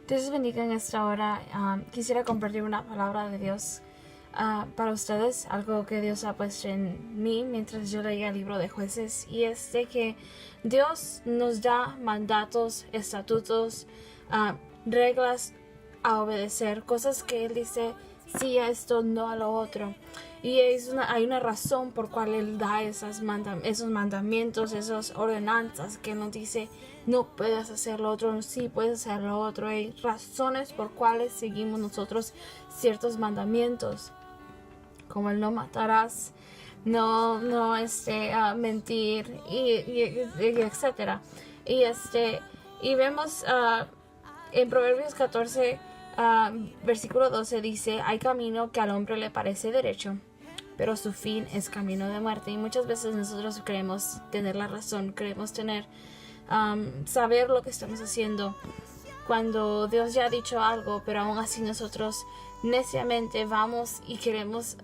Dios bendiga en esta hora. Quisiera compartir una palabra de Dios para ustedes, algo que Dios ha puesto en mí mientras yo leía el libro de Jueces, y es de que Dios nos da mandatos, estatutos, reglas a obedecer, cosas que Él dice sí a esto, no a lo otro. Y hay una razón por cual Él da esos mandamientos, esas ordenanzas que nos dice no puedes hacer lo otro, sí puedes hacer lo otro. Hay razones por cuales seguimos nosotros ciertos mandamientos, como el no matarás, no mentir y etcétera. Y vemos en Proverbios 14 versículo 12 dice: hay camino que al hombre le parece derecho, pero su fin es camino de muerte. Y muchas veces nosotros creemos tener la razón, creemos saber lo que estamos haciendo cuando Dios ya ha dicho algo, pero aún así nosotros neciamente vamos y queremos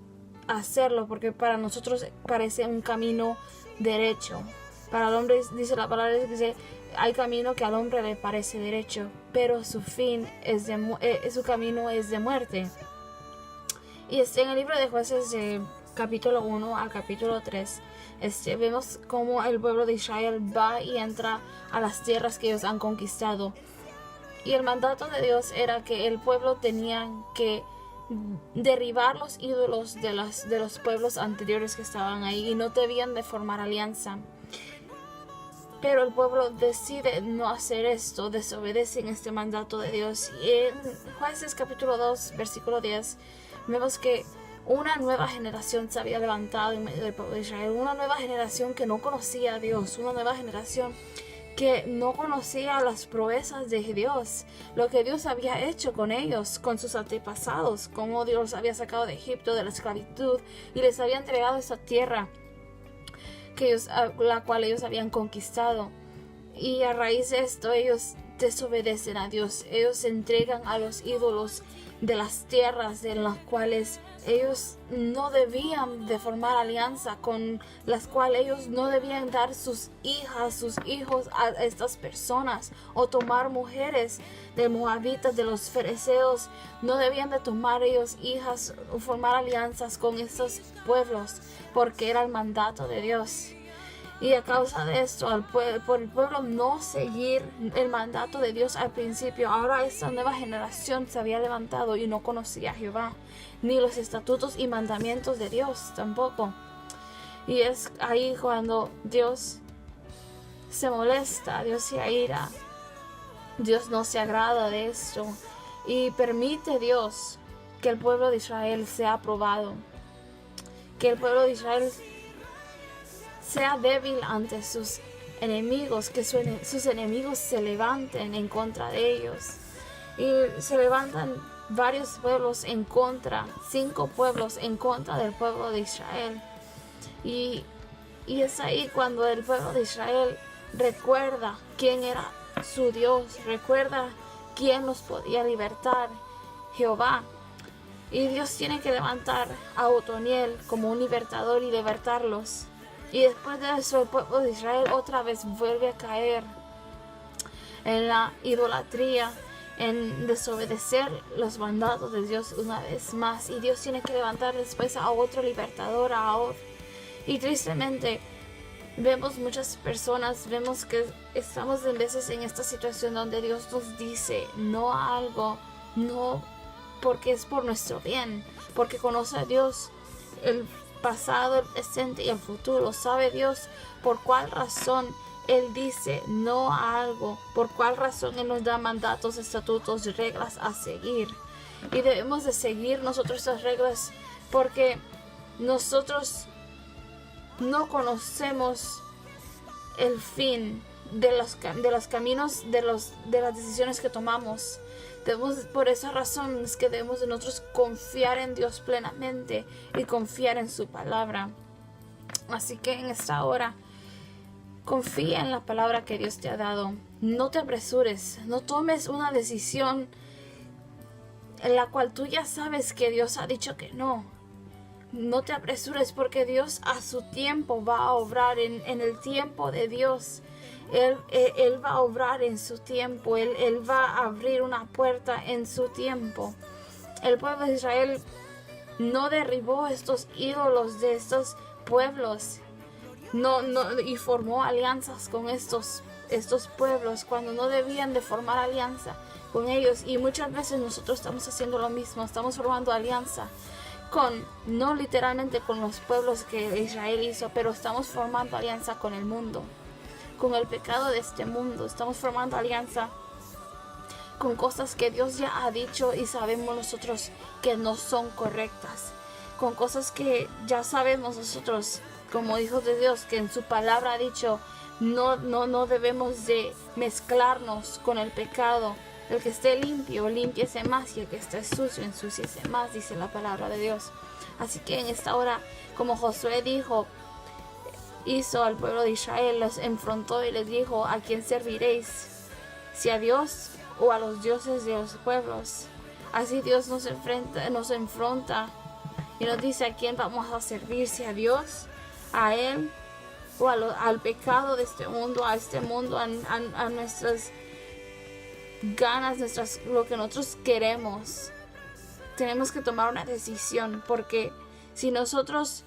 hacerlo porque para nosotros parece un camino derecho. Para el hombre, dice la palabra, dice: hay camino que al hombre le parece derecho, pero su fin es su camino es de muerte. Y en el libro de Jueces, capítulo 1 al capítulo 3, vemos cómo el pueblo de Israel va y entra a las tierras que ellos han conquistado. Y el mandato de Dios era que el pueblo tenía que derribar los ídolos de los pueblos anteriores que estaban ahí, y no debían de formar alianza. Pero el pueblo decide no hacer esto, desobedecen este mandato de Dios. Y en Jueces capítulo 2, versículo 10, vemos que una nueva generación se había levantado en medio del pueblo de Israel, una nueva generación que no conocía a Dios, una nueva generación que no conocía las proezas de Dios, lo que Dios había hecho con ellos, con sus antepasados, cómo Dios los había sacado de Egipto, de la esclavitud, y les había entregado esa tierra la cual ellos habían conquistado. Y a raíz de esto ellos desobedecen a Dios, ellos se entregan a los ídolos de las tierras en las cuales ellos no debían de formar alianza, con las cuales ellos no debían dar sus hijas, sus hijos a estas personas, o tomar mujeres de moabitas, de los fereceos. No debían de tomar ellos hijas o formar alianzas con estos pueblos, porque era el mandato de Dios. Y a causa de esto, por el pueblo no seguir el mandato de Dios al principio, ahora esta nueva generación se había levantado y no conocía a Jehová, ni los estatutos y mandamientos de Dios tampoco. Y es ahí cuando Dios se molesta, Dios se aira, Dios no se agrada de esto, y permite Dios que el pueblo de Israel sea probado, que el pueblo de Israel sea débil ante sus enemigos, que sus enemigos se levanten en contra de ellos. Y se levantan varios pueblos en contra, 5 pueblos en contra del pueblo de Israel. Y es ahí cuando el pueblo de Israel recuerda quién era su Dios, recuerda quién los podía libertar, Jehová. Y Dios tiene que levantar a Otoniel como un libertador y libertarlos. Y después de eso, el pueblo de Israel otra vez vuelve a caer en la idolatría, en desobedecer los mandatos de Dios una vez más. Y Dios tiene que levantar después a otro libertador, y tristemente vemos muchas personas, vemos que estamos a veces en esta situación donde Dios nos dice no a algo, no porque es por nuestro bien, porque conoce a Dios el pasado, el presente y el futuro. Sabe Dios por cuál razón Él dice no a algo, por cuál razón Él nos da mandatos, estatutos y reglas a seguir. Y debemos de seguir nosotros estas reglas porque nosotros no conocemos el fin de los caminos, de las decisiones que tomamos. Por esa razón es que debemos de nosotros confiar en Dios plenamente y confiar en su palabra. Así que en esta hora, confía en la palabra que Dios te ha dado. No te apresures, no tomes una decisión en la cual tú ya sabes que Dios ha dicho que no. No te apresures, porque Dios a su tiempo va a obrar en el tiempo de Dios. Él va a obrar en su tiempo. Él va a abrir una puerta en su tiempo. El pueblo de Israel no derribó estos ídolos de estos pueblos. Y formó alianzas con estos pueblos cuando no debían de formar alianza con ellos. Y muchas veces nosotros estamos haciendo lo mismo. Estamos formando alianza no literalmente con los pueblos que Israel hizo, pero estamos formando alianza con el mundo, con el pecado de este mundo. Estamos formando alianza con cosas que Dios ya ha dicho y sabemos nosotros que no son correctas, con cosas que ya sabemos nosotros como hijos de Dios, que en su palabra ha dicho no debemos de mezclarnos con el pecado. El que esté limpio, límpiese más, y el que esté sucio, ensúciese más, dice la palabra de Dios. Así que en esta hora, como Josué hizo al pueblo de Israel, los enfrentó y les dijo: ¿a quién serviréis? ¿Si a Dios o a los dioses de los pueblos? Así Dios nos enfrenta y nos dice a quién vamos a servir, si a Dios, a Él, o al pecado de este mundo, a nuestras ganas, lo que nosotros queremos. Tenemos que tomar una decisión, porque si nosotros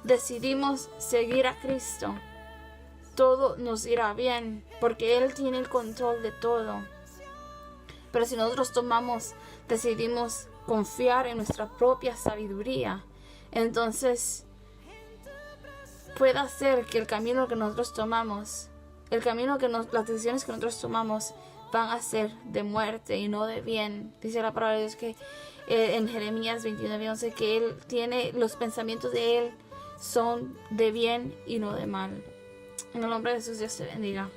decidimos seguir a Cristo, todo nos irá bien, porque Él tiene el control de todo. Pero si nosotros decidimos confiar en nuestra propia sabiduría, entonces puede ser que el camino que nosotros tomamos, las decisiones que nosotros tomamos van a ser de muerte y no de bien. Dice la palabra de Dios que en Jeremías 29:11 que los pensamientos de Él son de bien y no de mal. En el nombre de Jesús, Dios te bendiga.